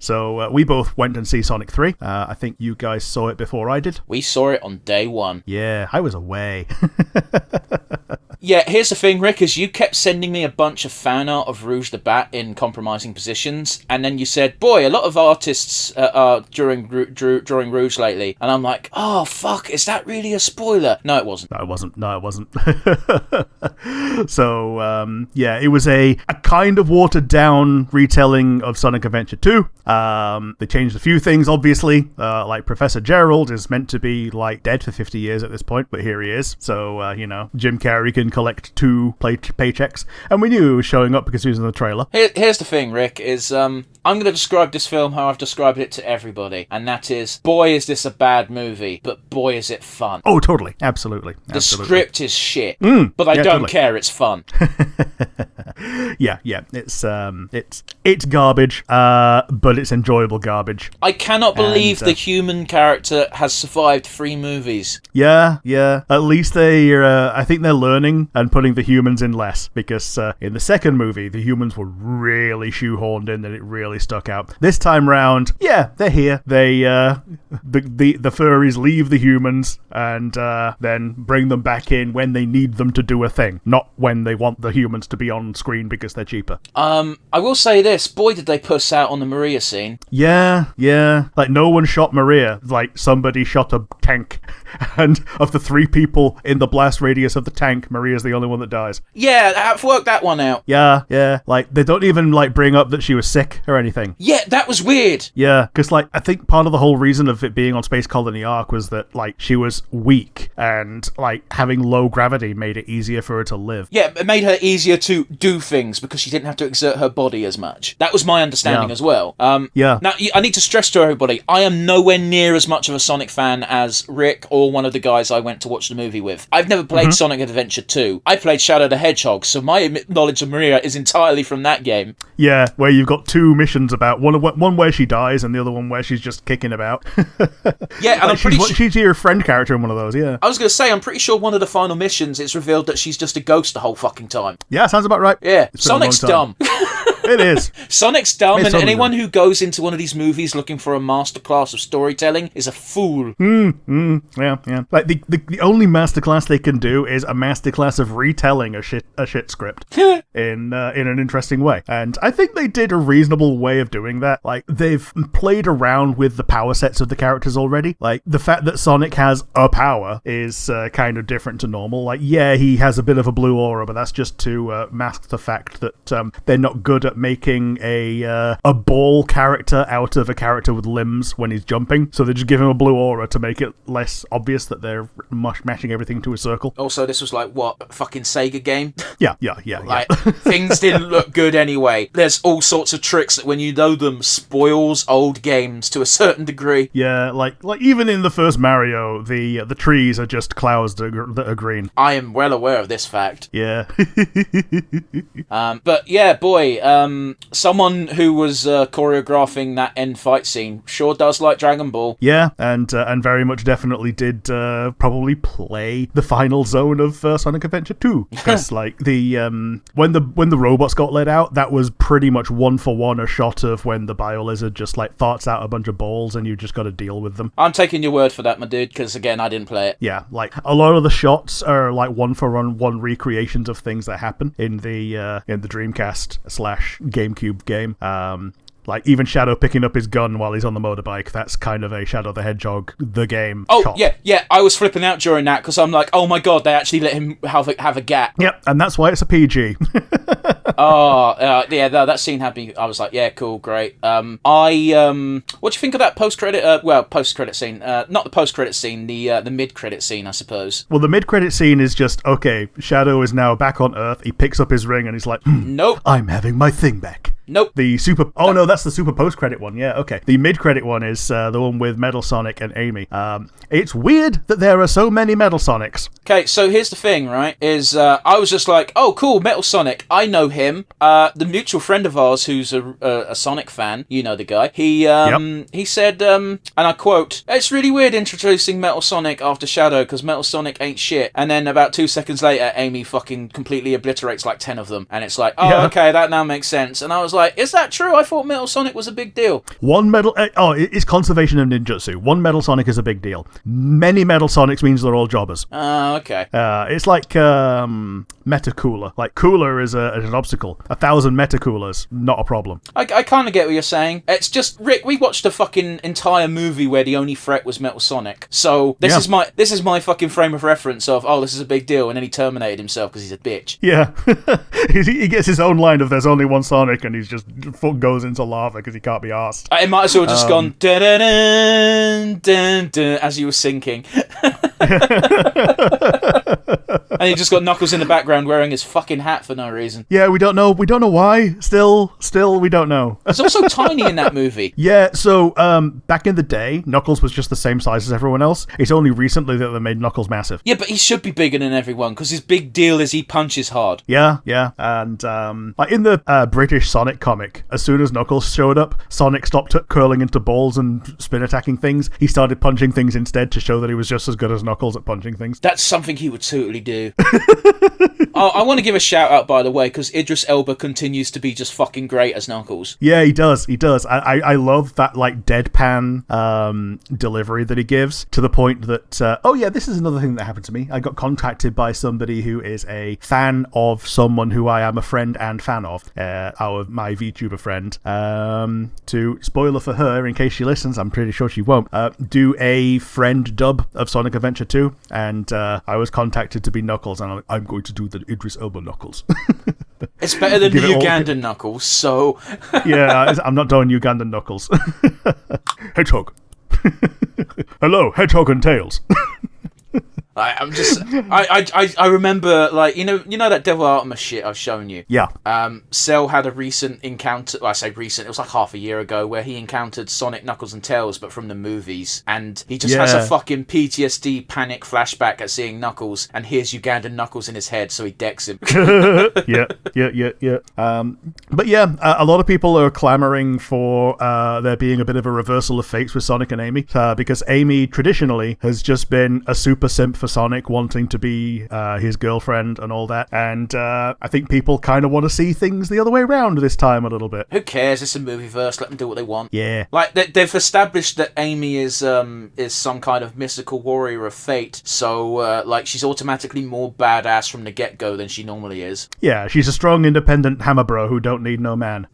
So we both went and see Sonic 3. I think you guys saw it before I did. We saw it on day one. Yeah, I was away. Yeah, here's the thing, Rick, is you kept sending me a bunch of fan art of Rouge the Bat in compromising positions, and then you said, boy, a lot of artists are drawing Rouge lately. And I'm like, oh, fuck, is that really a spoiler? No, it wasn't. No, it wasn't. So, yeah, it was a kind of watered-down retelling of Sonic Adventure 2. They changed a few things, obviously. Like, Professor Gerald is meant to be, like, dead for 50 years at this point, but here he is. So, Jim Carrey can collect 2 paychecks, and we knew he was showing up because he was in the trailer. Here's the thing, Rick, is I'm going to describe this film how I've described it to everybody, and that is, boy, is this a bad movie, but boy, is it fun. Oh, totally. Absolutely. The script is shit, but I don't care, it's fun. Yeah, it's garbage, but it's enjoyable garbage. I cannot believe the human character has survived 3 movies. Yeah. At least I think they're learning and putting the humans in less, because in the second movie, the humans were really shoehorned in and it really stuck out. This time round, yeah, they're here. They, the furries leave the humans and then bring them back in when they need them to do a thing, not when they want the humans to be on screen because they're cheaper. I will say this, boy, did they puss out on the Maria scene. Yeah. Like, no one shot Maria. Like, somebody shot a tank. And of the 3 people in the blast radius of the tank, Maria's the only one that dies. Yeah, I've worked that one out. Yeah. Like, they don't even, like, bring up that she was sick or anything. Yeah, that was weird. Yeah, because, like, I think part of the whole reason of it being on Space Colony Arc was that, like, she was weak and, like, having low gravity made it easier for her to live. Yeah, it made her easier to do things because she didn't have to exert her body as much. That was my understanding as well. Yeah. Now, I need to stress to everybody, I am nowhere near as much of a Sonic fan as Rick or one of the guys I went to watch the movie with. I've never played Sonic Adventure 2. I played Shadow the Hedgehog, so my knowledge of Maria is entirely from that game. Yeah, where you've got 2 missions about, one where she dies and the other one where she's just kicking about. Yeah, and like, I'm pretty sure she's your friend character in one of those, yeah. I was going to say, I'm pretty sure one of the final missions, it's revealed that she's just a ghost the whole fucking time. Yeah, sounds about right. Yeah, Sonic's dumb. It is. Sonic's dumb, it's and totally anyone who goes into one of these movies looking for a masterclass of storytelling is a fool. Yeah. Like, the only masterclass they can do is a masterclass of retelling a shit script in an interesting way. And I think they did a reasonable way of doing that. Like, they've played around with the power sets of the characters already. Like, the fact that Sonic has a power is kind of different to normal. Like, yeah, he has a bit of a blue aura, but that's just to mask the fact that they're not good at making a ball character out of a character with limbs when he's jumping. So they just give him a blue aura to make it less obvious that they're mashing everything to a circle. Also, this was like, what, a fucking Sega game? Yeah. Like, things didn't look good anyway. There's all sorts of tricks that when you know them spoils old games to a certain degree. Yeah, like even in the first Mario, the trees are just clouds that are green. I am well aware of this fact. Yeah. But yeah, boy, someone who was choreographing that end fight scene sure does like Dragon Ball. Yeah, and very much definitely did probably play the final zone of Sonic Adventure 2. Because like the when the robots got let out, that was pretty much 1-for-1 a shot of when the BioLizard just like farts out a bunch of balls and you just got to deal with them. I'm taking your word for that, my dude, because again, I didn't play it. Yeah, like a lot of the shots are like 1-for-1 recreations of things that happen in the Dreamcast / GameCube game. Like, even Shadow picking up his gun while he's on the motorbike, that's kind of a Shadow the Hedgehog, the game. Oh, shot. Yeah, I was flipping out during that, because I'm like, oh my god, they actually let him have a gap. Yep, and that's why it's a PG. Yeah, that scene had me, I was like, yeah, cool, great. What do you think of that post-credit scene? Not the post-credit scene, the mid-credit scene, I suppose. Well, the mid-credit scene is just, okay, Shadow is now back on Earth, he picks up his ring, and he's like, nope. I'm having my thing back. Nope. No, that's the super post-credit one, yeah, okay. The mid-credit one is the one with Metal Sonic and Amy. It's weird that there are so many Metal Sonics. Okay, so here's the thing, right, is I was just like, oh, cool, Metal Sonic, I know him. The mutual friend of ours who's a Sonic fan, you know the guy, he said, and I quote, it's really weird introducing Metal Sonic after Shadow, because Metal Sonic ain't shit. And then about 2 seconds later, Amy fucking completely obliterates like 10 of them. And it's like, okay, that now makes sense. And I was like, like, is that true? I thought Metal Sonic was a big deal. One metal... it's conservation of ninjutsu. One Metal Sonic is a big deal. Many Metal Sonics means they're all jobbers. Oh, okay. It's like Metacooler. Like, cooler is an obstacle. 1,000 Metacoolers, not a problem. I kind of get what you're saying. It's just, Rick, we watched a fucking entire movie where the only threat was Metal Sonic. So this is my fucking frame of reference of, oh, this is a big deal, and then he terminated himself because he's a bitch. Yeah. He gets his own line of there's only one Sonic, and he's just goes into lava because he can't be arsed. It might as well just gone dun dun dun dun dun as you were sinking. And he just got Knuckles in the background wearing his fucking hat for no reason. Yeah, we don't know. We don't know why. Still, we don't know. He's also tiny in that movie. Yeah, so back in the day, Knuckles was just the same size as everyone else. It's only recently that they made Knuckles massive. Yeah, but he should be bigger than everyone because his big deal is he punches hard. Yeah. And like in the British Sonic comic, as soon as Knuckles showed up, Sonic stopped curling into balls and spin attacking things. He started punching things instead to show that he was just as good as Knuckles at punching things. That's something he would totally do. I want to give a shout out, by the way, because Idris Elba continues to be just fucking great as Knuckles. Yeah, he does. I love that, like, deadpan delivery that he gives, to the point that, oh yeah, this is another thing that happened to me. I got contacted by somebody who is a fan of someone who I am a friend and fan of, my VTuber friend, to, spoiler for her, in case she listens, I'm pretty sure she won't, do a friend dub of Sonic Adventure 2, and I was contacted to be Knuckles, and I'm going to do the Idris Elba Knuckles. It's better than the Ugandan Knuckles, so... Yeah, I'm not doing Ugandan Knuckles. Hedgehog. Hello, Hedgehog and Tails. I remember, like, you know that Devil Artemis shit I've shown you? Yeah. Cell had a recent encounter, well, I say recent, it was like half a year ago, where he encountered Sonic, Knuckles and Tails, but from the movies, and he just has a fucking PTSD panic flashback at seeing Knuckles, and here's Ugandan Knuckles in his head, so he decks him. Yeah. But yeah, a lot of people are clamoring for there being a bit of a reversal of fates with Sonic and Amy, because Amy traditionally has just been a super simp for Sonic, wanting to be his girlfriend and all that, and I think people kind of want to see things the other way around this time a little bit. Who cares? It's a movieverse. Let them do what they want. Yeah. Like, they've established that Amy is some kind of mystical warrior of fate, so like, she's automatically more badass from the get-go than she normally is. Yeah, she's a strong, independent hammer bro who don't need no man.